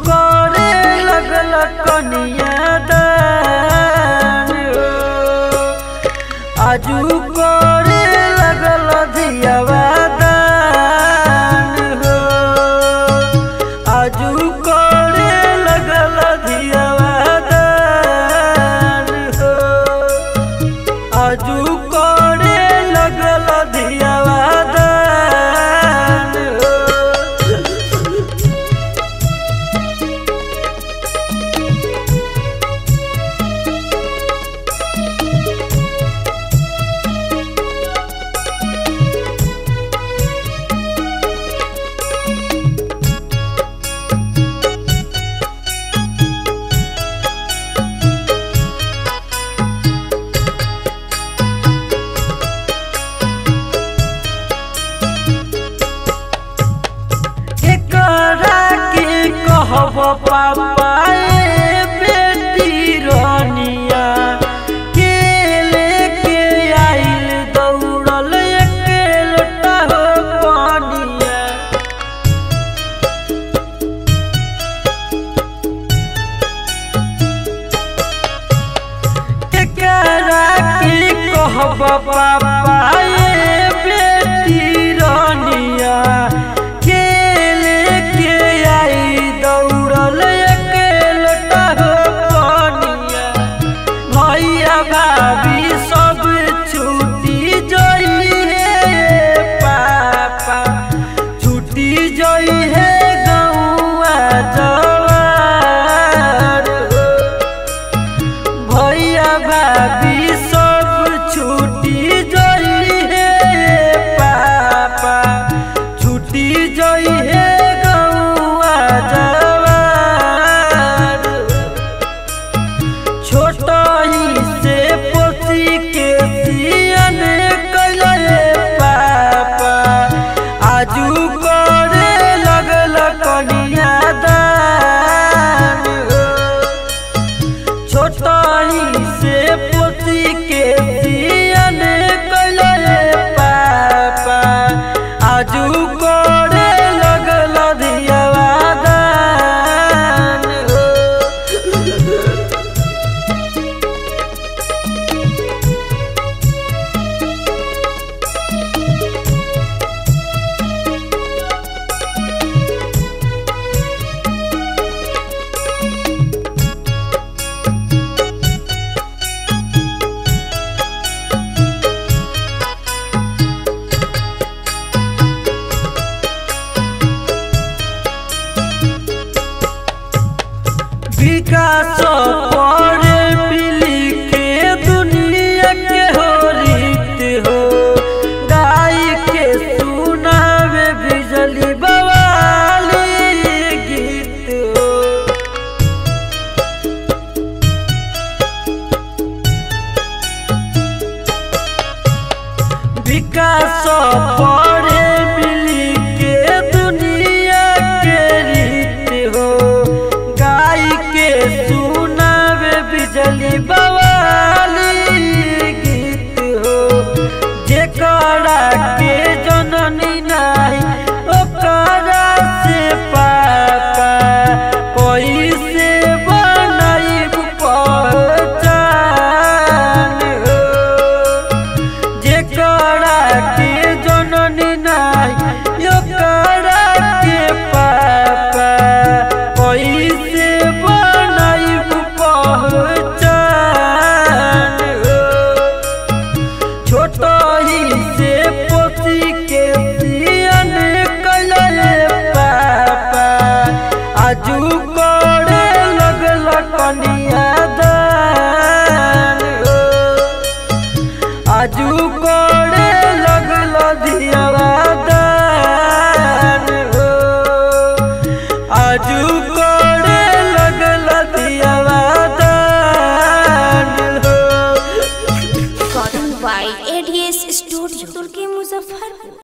करे लगल कनिया दान हो, आजू करे लगल धियावा दान हो, आजू करे लगल धियावा दान हो, आजू करे लगल धियावा दान हो। पापा बेटी रानिया के लेके आइल दौड़ल अकेलटा हो पानिया, एकरा के कहब पापा बेटी रानिया भाभी सब छूटी जई है पापा, छूटी जई है गौआ जवार, भैया भाभी सब छूटी जई है पापा, छूटी जई है गौआ जवार। छोटा से पोती के सियन कले पापा, आजू करे लगल कनिया दान हो, छोटा से पोती के सियन कले पापा, आजू करे लगल धियावा दान हो। विकास